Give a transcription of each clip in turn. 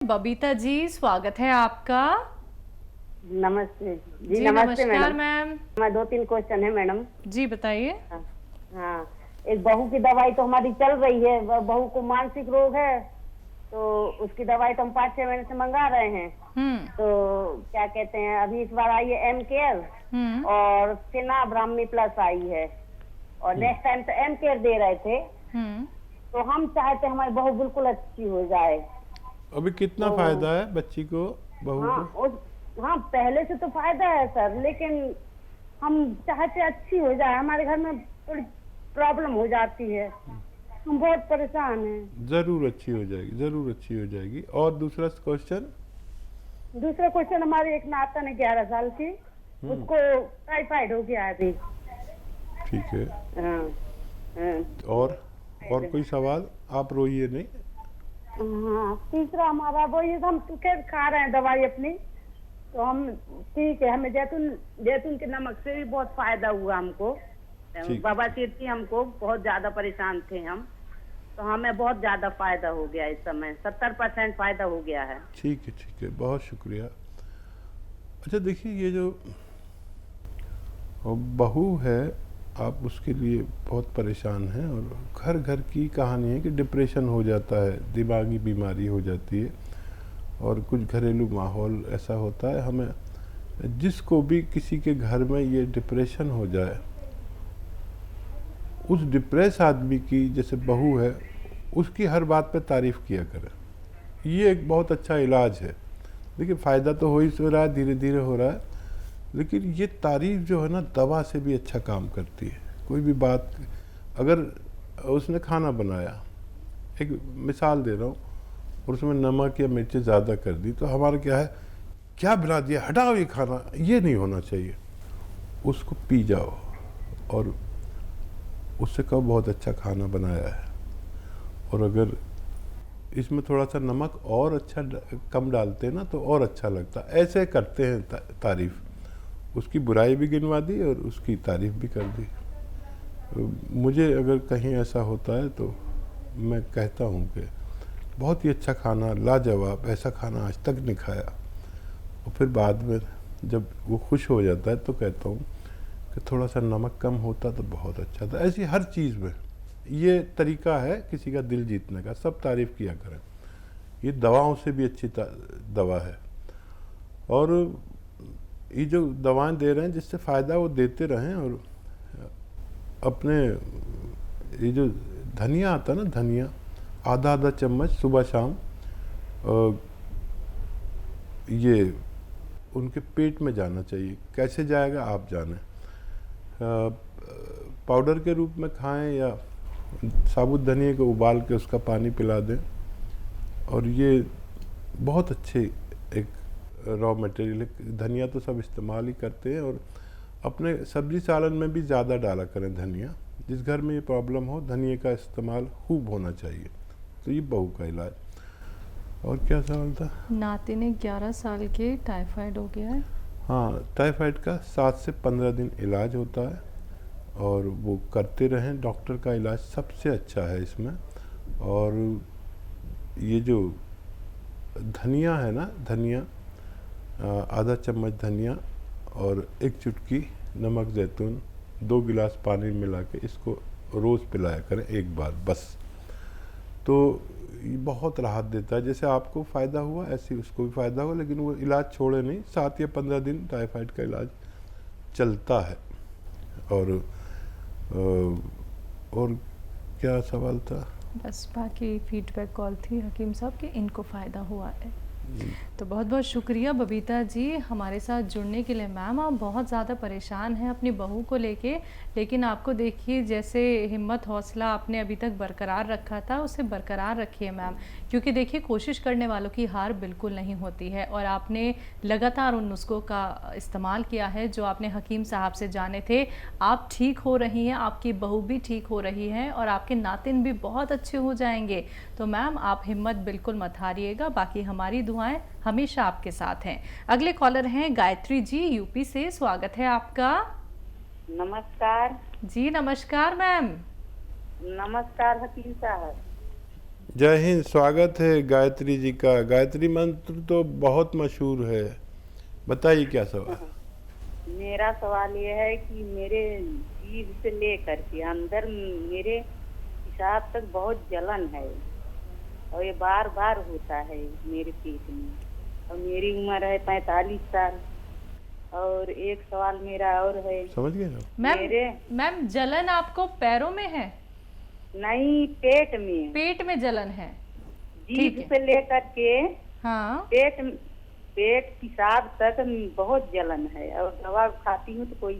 बबीता जी, स्वागत है आपका। नमस्ते जी। जी नमस्ते नमस्कार मैडम। मैम। मैं 2-3 क्वेश्चन है मैडम। जी बताइए। हाँ। हाँ, एक बहू की दवाई तो हमारी चल रही है। बहू को मानसिक रोग है, तो उसकी दवाई तो हम 5-6 महीने से मंगा रहे हैं। हम्म। तो क्या कहते हैं, अभी इस बार आई है एम केयर हम्म। और फिना ब्राह्मी प्लस आई है, और नेक्स्ट टाइम तो एम केयर दे रहे थे। हम्म। तो हम चाहते हैं हमारी बहू बिल्कुल अच्छी हो जाए। अभी कितना तो फायदा है बच्ची को, बहू हाँ, को? हाँ पहले से तो फायदा है सर, लेकिन हम चाहते अच्छी हो जाए। हमारे घर में थोड़ी प्रॉब्लम हो जाती है, हम बहुत परेशान हैं। जरूर अच्छी हो जाएगी, जरूर अच्छी हो जाएगी। और दूसरा क्वेश्चन? दूसरा क्वेश्चन, हमारी एक नातन है 11 साल की, उसको टाइफाइड हो गया है अभी। ठीक है। हाँ, हाँ। और कोई सवाल? आप रोइए नहीं। हाँ, तीसरा हमारा वो ये, हम खैर खा रहे हैं दवाई अपनी, तो हम ठीक है। हमें जैतून जैतून के नमक से भी बहुत फायदा हुआ हमको। ठीक। बाबा थी हमको, बहुत ज्यादा परेशान थे हम, तो हमें बहुत ज्यादा फायदा हो गया। इस समय 70% फायदा हो गया है। ठीक है, ठीक है, बहुत शुक्रिया। अच्छा देखिए, ये जो बहू है, आप उसके लिए बहुत परेशान हैं, और घर घर की कहानी है कि डिप्रेशन हो जाता है, दिमागी बीमारी हो जाती है, और कुछ घरेलू माहौल ऐसा होता है। हमें जिसको भी किसी के घर में ये डिप्रेशन हो जाए, उस डिप्रेस आदमी की जैसे बहू है, उसकी हर बात पे तारीफ़ किया करें। ये एक बहुत अच्छा इलाज है। देखिए, फ़ायदा तो हो ही सो रहा है, धीरे धीरे हो रहा है, लेकिन ये तारीफ़ जो है ना, दवा से भी अच्छा काम करती है। कोई भी बात, अगर उसने खाना बनाया, एक मिसाल दे रहा हूँ, और उसमें नमक या मिर्ची ज़्यादा कर दी, तो हमारा क्या है, क्या बना दिया, हटाओ ये खाना, ये नहीं होना चाहिए। उसको पी जाओ और उससे कहो बहुत अच्छा खाना बनाया है, और अगर इसमें थोड़ा सा नमक और अच्छा कम डालते हैं ना, तो और अच्छा लगता। ऐसे करते हैं तारीफ़। उसकी बुराई भी गिनवा दी और उसकी तारीफ़ भी कर दी। मुझे अगर कहीं ऐसा होता है तो मैं कहता हूँ कि बहुत ही अच्छा खाना, लाजवाब, ऐसा खाना आज तक नहीं खाया। और फिर बाद में जब वो खुश हो जाता है तो कहता हूँ कि थोड़ा सा नमक कम होता तो बहुत अच्छा था। ऐसी हर चीज़ में ये तरीका है किसी का दिल जीतने का। सब तारीफ़ किया करें। ये दवाओं से भी अच्छी दवा है। और ये जो दवाएं दे रहे हैं, जिससे फ़ायदा वो देते रहें। और अपने ये जो धनिया आता है ना, धनिया आधा आधा चम्मच सुबह शाम, ये उनके पेट में जाना चाहिए। कैसे जाएगा आप जाने। पाउडर के रूप में खाएं या साबुत धनिया को उबाल के उसका पानी पिला दें। और ये बहुत अच्छे एक रॉ मटेरियल है। धनिया तो सब इस्तेमाल ही करते हैं, और अपने सब्जी सालन में भी ज़्यादा डाला करें धनिया। जिस घर में ये प्रॉब्लम हो, धनिया का इस्तेमाल खूब होना चाहिए। तो ये बहू का इलाज। और क्या सवाल था? नाती ने 11 साल के टाइफाइड हो गया है। हाँ, टाइफाइड का 7 से 15 दिन इलाज होता है, और वो करते रहें। डॉक्टर का इलाज सबसे अच्छा है इसमें। और ये जो धनिया है ना, धनिया आधा चम्मच धनिया और एक चुटकी नमक ज़ैतून, 2 गिलास पानी मिला के इसको रोज़ पिलाया करें, एक बार बस। तो ये बहुत राहत देता है। जैसे आपको फ़ायदा हुआ, ऐसे उसको भी फ़ायदा हुआ, लेकिन वो इलाज छोड़े नहीं। 7 या 15 दिन टाइफाइड का इलाज चलता है। और क्या सवाल था? बस बाकी फीडबैक कॉल थी हकीम साहब कि इनको फ़ायदा हुआ है। तो बहुत बहुत शुक्रिया बबीता जी हमारे साथ जुड़ने के लिए। मैम, आप बहुत ज़्यादा परेशान हैं अपनी बहू को लेके, लेकिन आपको देखिए जैसे हिम्मत हौसला आपने अभी तक बरकरार रखा था, उसे बरकरार रखिए मैम। क्योंकि देखिए, कोशिश करने वालों की हार बिल्कुल नहीं होती है, और आपने लगातार उन नुस्खों का इस्तेमाल किया है जो आपने हकीम साहब से जाने थे। आप ठीक हो रही हैं, आपकी बहू भी ठीक हो रही है, और आपके नातिन भी बहुत अच्छे हो जाएंगे। तो मैम, आप हिम्मत बिल्कुल मत हारिएगा। बाकी हमारी दुआएं हमेशा आपके साथ हैं। अगले कॉलर हैं गायत्री जी, यूपी से। स्वागत है आपका। नमस्कार जी नमस्कार मैम। नमस्कार हकीम साहब। जय हिंद। स्वागत है गायत्री जी का। गायत्री मंत्र तो बहुत मशहूर है, बताइए क्या सवाल। मेरा सवाल ये है कि मेरे जीभ से लेकर के अंदर मेरे पेशाब तक बहुत जलन है और ये बार बार होता है मेरे पेट में, और मेरी उम्र है 45 साल। और एक सवाल मेरा और है। समझ गए ना? मैम जलन आपको पैरों में है? नहीं, पेट में। पेट में जलन है? जीभ से लेकर के हाँ। पेट पेशाब तक बहुत जलन है, और दवा खाती हूँ तो कोई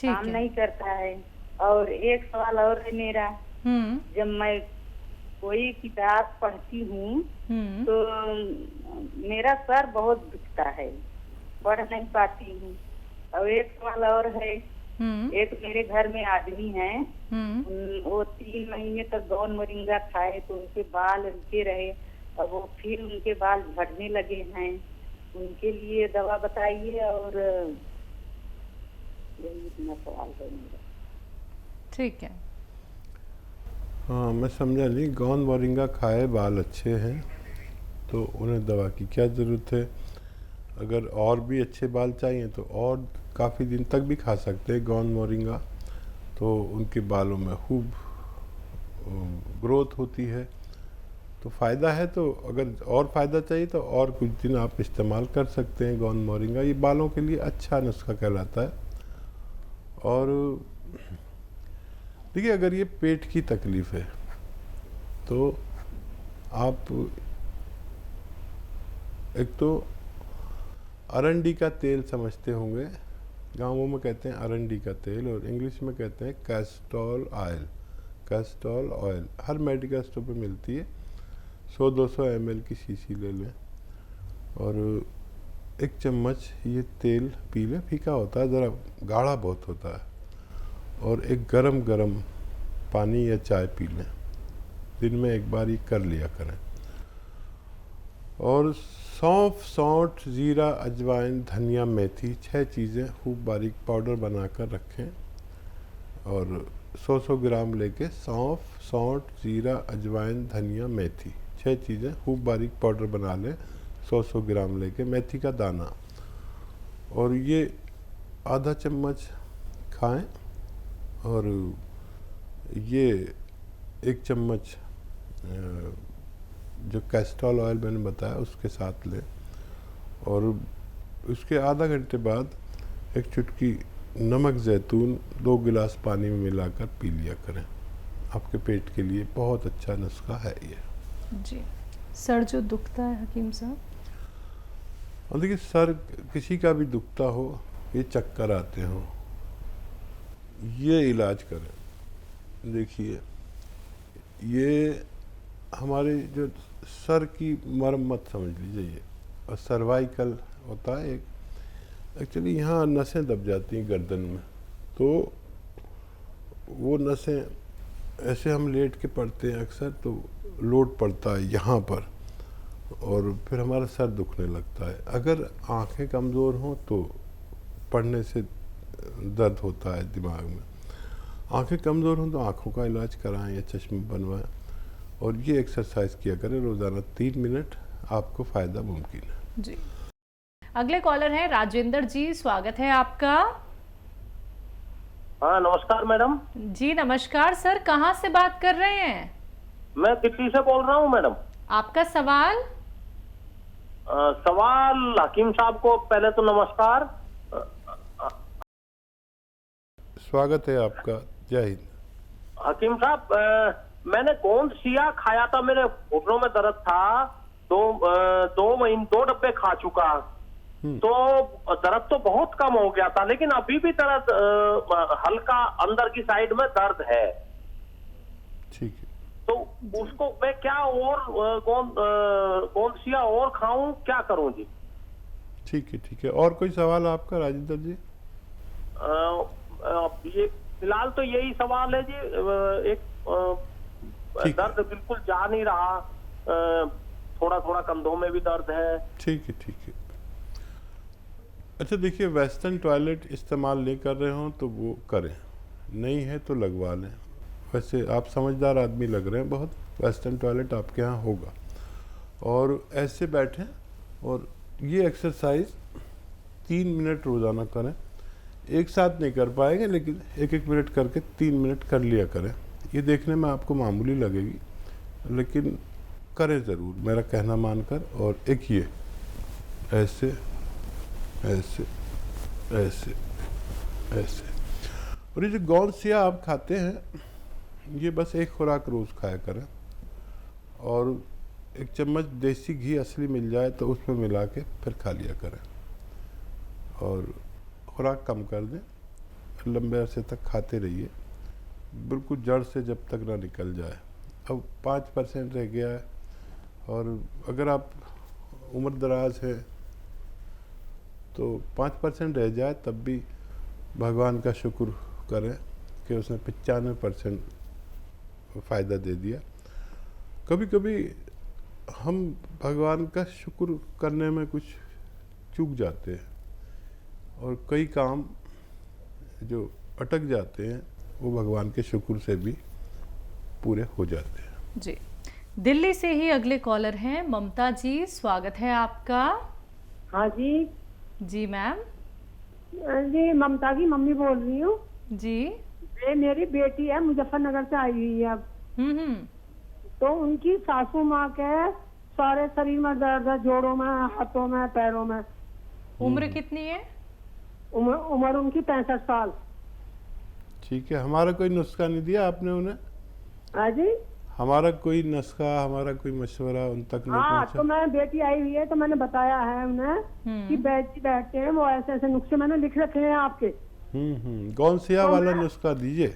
काम नहीं करता है। और एक सवाल और है मेरा। जब मैं कोई किताब पढ़ती हूँ तो मेरा सर बहुत दुखता है, पढ़ नहीं पाती हूँ। और एक सवाल और है। एक मेरे घर में आदमी है, वो 3 महीने तक गौन मोरिंगा खाए तो उनके बाल रुके रहे और वो फिर उनके बाल झड़ने लगे हैं। उनके लिए दवा बताइए। और यही इतना सवाल है मेरा। ठीक है। हाँ, मैं समझा नहीं। गौन मोरिंगा खाए, बाल अच्छे हैं तो उन्हें दवा की क्या ज़रूरत है। अगर और भी अच्छे बाल चाहिए तो और काफ़ी दिन तक भी खा सकते हैं गौन मोरिंगा, तो उनके बालों में खूब ग्रोथ होती है, तो फ़ायदा है। तो अगर और फ़ायदा चाहिए तो और कुछ दिन आप इस्तेमाल कर सकते हैं गौन मोरिंगा। ये बालों के लिए अच्छा नुस्खा कहलाता है। और देखिए, अगर ये पेट की तकलीफ़ है तो आप एक तो अरंडी का तेल समझते होंगे, गाँवों में कहते हैं अरंडी का तेल और इंग्लिश में कहते हैं कैस्टोल ऑयल। कैस्टोल ऑयल हर मेडिकल स्टोर पे मिलती है। 100-200 ml की शीशी ले लें और 1 चम्मच ये तेल पी लें। फीका होता है, ज़रा गाढ़ा बहुत होता है। और एक गरम पानी या चाय पी लें। दिन में 1 बार ये कर लिया करें। और सौंफ, सौंठ, जीरा, अजवाइन, धनिया, मेथी 6 चीज़ें खूब बारीक पाउडर बनाकर रखें। और 100 ग्राम लेके सौंफ, सौंठ, जीरा, अजवाइन, धनिया, मेथी 6 चीज़ें खूब बारीक पाउडर बना लें। 100 ग्राम लेके मेथी का दाना, और ये आधा चम्मच खाएं। और ये 1 चम्मच जो कैस्टोल ऑयल मैंने बताया उसके साथ लें। और उसके आधा घंटे बाद 1 चुटकी नमक ज़ैतून 2 गिलास पानी में मिलाकर पी लिया करें। आपके पेट के लिए बहुत अच्छा नुस्खा है ये जी। सर जो दुखता है हकीम साहब, और देखिए, सर किसी का भी दुखता हो, ये चक्कर आते हो, ये इलाज करें। देखिए, ये हमारे जो सर की मरम्मत समझ लीजिए ये, और सर्वाइकल होता है एक, एक्चुअली यहाँ नसें दब जाती हैं गर्दन में, तो वो नसें ऐसे हम लेट के पड़ते हैं अक्सर, तो लोड पड़ता है यहाँ पर और फिर हमारा सर दुखने लगता है। अगर आंखें कमज़ोर हों तो पढ़ने से दर्द होता है दिमाग में। आंखें कमज़ोर हों तो आँखों का इलाज कराएं या चश्मे बनवाएं। और ये एक्सरसाइज किया करें रोज़ाना 3 मिनट, आपको फ़ायदा मुमकिन है जी। अगले कॉलर हैं राजेंद्र जी, स्वागत है आपका। हाँ, नमस्कार मैडम। जी नमस्कार सर, कहाँ से बात कर रहे हैं? मैं दिल्ली से बोल रहा हूँ मैडम। आपका सवाल? सवाल हकीम साहब को पहले तो नमस्कार। स्वागत है आपका, जय हिंद। हकीम साहब, मैंने गोंद सिया खाया था, मेरे घुटनों में दर्द था, 2 डब्बे खा चुका, तो दर्द तो बहुत कम हो गया था, लेकिन अभी भी दर्द हल्का अंदर की साइड में दर्द है। ठीक है, तो उसको मैं क्या और गोंद सिया और खाऊं, क्या करूं जी? ठीक है, ठीक है। और कोई सवाल आपका राजेंद्र जी? ये फिलहाल तो यही सवाल है जी। एक दर्द बिल्कुल जा नहीं रहा, थोड़ा थोड़ा कंधों में भी दर्द है। ठीक है, ठीक है। अच्छा देखिए, वेस्टर्न टॉयलेट इस्तेमाल नहीं कर रहे हो तो वो करें, नहीं है तो लगवा लें। वैसे आप समझदार आदमी लग रहे हैं बहुत। वेस्टर्न टॉयलेट आपके यहाँ होगा। और ऐसे बैठें और ये एक्सरसाइज 3 मिनट रोज़ाना करें। एक साथ नहीं कर पाएंगे, लेकिन 1-1 मिनट करके 3 मिनट कर लिया करें। ये देखने में आपको मामूली लगेगी, लेकिन करें ज़रूर, मेरा कहना मानकर। और एक ये ऐसे ऐसे ऐसे ऐसे। और ये जो गौंसिया आप खाते हैं, ये बस एक खुराक रोज़ खाया करें। और 1 चम्मच देसी घी असली मिल जाए तो उसमें मिला के फिर खा लिया करें। और खुराक कम कर दें, लंबे अरसे तक खाते रहिए, बिल्कुल जड़ से जब तक ना निकल जाए। अब 5% रह गया है, और अगर आप उम्र दराज है तो 5% रह जाए तब भी भगवान का शुक्र करें कि उसने 95% फ़ायदा दे दिया। कभी कभी हम भगवान का शुक्र करने में कुछ चूक जाते हैं, और कई काम जो अटक जाते हैं वो भगवान के शुक्र से भी पूरे हो जाते हैं। जी, दिल्ली से ही अगले कॉलर हैं ममता जी, स्वागत है आपका। हाँ जी। जी मैम। जी, ममता की मम्मी बोल रही हूँ जी। ये मेरी बेटी है, मुजफ्फरनगर से आई हुई है अब। तो उनकी सासू माँ के सारे शरीर में दर्द है, जोड़ों में, हाथों में, पैरों में। उम्र कितनी है? उम्र उनकी 65 साल। ठीक है, हमारा कोई नुस्खा नहीं दिया आपने उन्हें? हाँ जी। हमारा कोई नुस्खा, हमारा कोई मशवरा उन तक नहीं हाँ, पहुंचा? तो मैं बेटी आई हुई है तो मैंने बताया है उन्हें कि बैठते हैं वो ऐसे ऐसे नुस्खे मैंने लिख रखे हैं आपके। गौंसिया वाला नुस्खा दीजिए।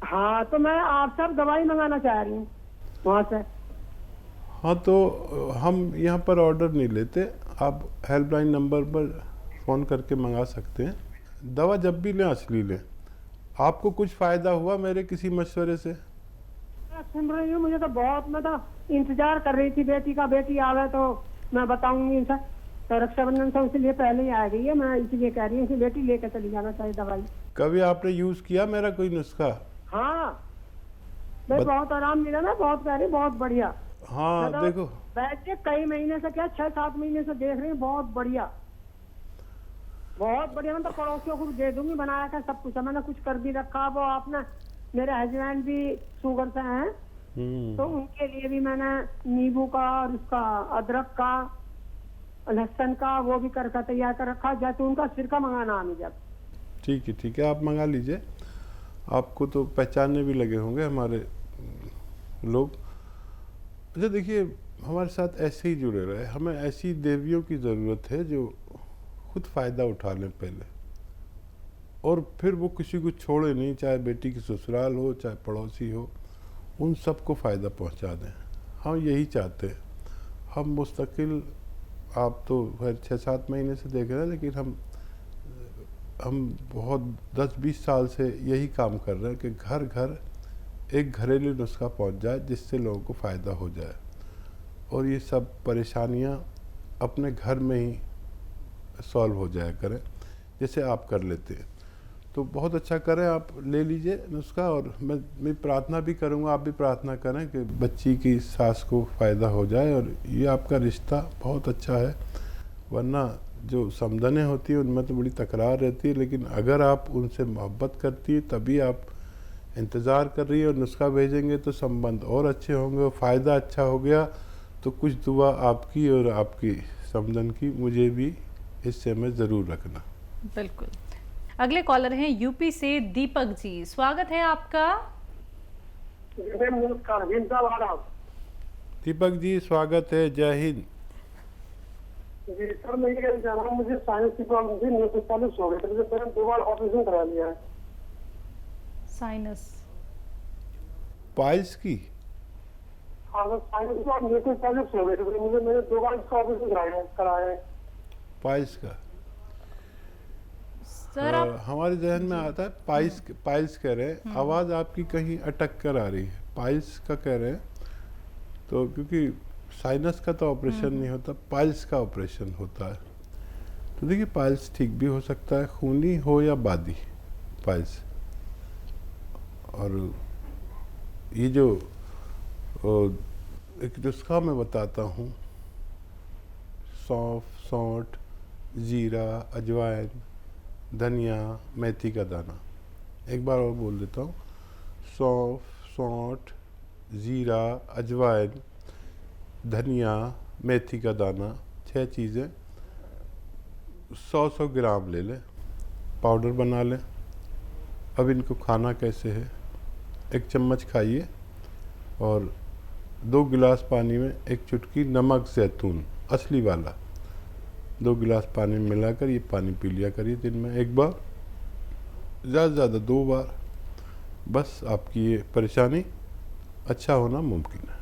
हाँ, तो मैं आप सब दवाई मंगाना चाह रही हूँ वहाँ से। हाँ, तो हम यहाँ पर ऑर्डर नहीं लेते, आप हेल्पलाइन नंबर पर फ़ोन करके मंगा सकते हैं। दवा जब भी लें असली लें। आपको कुछ फ़ायदा हुआ मेरे किसी मशवरे से? मैं सुन रही हूँ, मुझे तो बहुत, मैं तो इंतजार कर रही थी बेटी का, बेटी आवे तो मैं बताऊंगी इनसे। तो रक्षाबंधन से इसलिए पहले ही आ गई है, मैं इसलिए कह रही हूँ कि बेटी लेकर चली जाना चाहिए दवाई। कभी आपने यूज़ किया मेरा कोई नुस्खा? हाँ, मैं बहुत आराम मिला ना, बहुत कह रही, बहुत बढ़िया। हाँ, देखो बैठ के कई महीने से, क्या 6-7 महीने से देख रही हूँ, बहुत बढ़िया, बहुत बढ़िया। मैं तो पड़ोसियों को दे दूंगी, बनाया था सब कुछ, मैंने कुछ कर भी रखा। वो आपने, मेरे हस्बैंड भी शुगर से हैं, तो उनके लिए भी मैंने नींबू का और उसका अदरक का, लहसुन का, वो भी करके तैयार कर रखा। जैतून का सिरका मंगाना हमें जब। ठीक है, आप मंगा लीजिए। आपको तो पहचानने भी लगे होंगे हमारे लोग। अच्छा देखिए, हमारे साथ ऐसे ही जुड़े रहे। हमें ऐसी देवियों की ज़रूरत है जो खुद फ़ायदा उठा लें पहले, और फिर वो किसी को छोड़े नहीं, चाहे बेटी की ससुराल हो, चाहे पड़ोसी हो, उन सबको फ़ायदा पहुंचा दें। हम यही चाहते हैं। हम मुस्तकिल, आप तो खैर 6-7 महीने से देख रहे हैं, लेकिन हम बहुत 10-20 साल से यही काम कर रहे हैं कि घर घर एक घरेलू नुस्खा पहुंच जाए जिससे लोगों को फ़ायदा हो जाए, और ये सब परेशानियां अपने घर में ही सॉल्व हो जाया करें, जैसे आप कर लेते हैं। तो बहुत अच्छा करें, आप ले लीजिए नुस्खा। और मैं प्रार्थना भी करूंगा, आप भी प्रार्थना करें कि बच्ची की सास को फ़ायदा हो जाए, और ये आपका रिश्ता बहुत अच्छा है। वरना जो समझने होती है उनमें तो बड़ी तकरार रहती है, लेकिन अगर आप उनसे मोहब्बत करती है तभी आप इंतज़ार कर रही है और नुस्खा भेजेंगे तो संबंध और अच्छे होंगे, और फ़ायदा अच्छा हो गया तो कुछ दुआ आपकी और आपकी समझन की मुझे भी हिस्से में ज़रूर रखना। बिल्कुल। अगले कॉलर हैं यूपी से दीपक जी, स्वागत है आपका। दीपक जी स्वागत है, जय हिंद। जी सर, मैं ये कहना चाह रहा हूँ, मुझे साइनस की प्रॉब्लम थी, 49 हो गई, तो मुझे मैंने 2 बार ऑपरेशन करा लिया है। साइनस पाइल्स की? हाँ सर, साइनस की 49 हो गई, तो मैंने 2 बार इसका ऑपरेशन कराया है। पाइल्स का? सर हमारे जहन में आता है पाइल्स कह रहे हैं। आवाज़ आपकी कहीं अटक कर आ रही है। पाइल्स का कह रहे हैं, तो क्योंकि साइनस का तो ऑपरेशन नहीं होता, पाइल्स का ऑपरेशन होता है। तो देखिए, पाइल्स ठीक भी हो सकता है, खूनी हो या बादी पाइल्स। और ये जो और एक नुस्खा मैं बताता हूँ। सौंफ, सौंठ, जीरा, अजवाइन, धनिया, मेथी का दाना। एक बार और बोल देता हूँ। सौंफ, सौंठ, जीरा, अजवाइन, धनिया, मेथी का दाना, 6 चीज़ें 100-100 ग्राम ले लें, पाउडर बना लें। अब इनको खाना कैसे है, 1 चम्मच खाइए और 2 गिलास पानी में 1 चुटकी नमक जैतून असली वाला 2 गिलास पानी में मिलाकर ये पानी पी लिया करिए दिन में 1 बार, ज़्यादा से ज़्यादा 2 बार। बस आपकी ये परेशानी अच्छा होना मुमकिन है।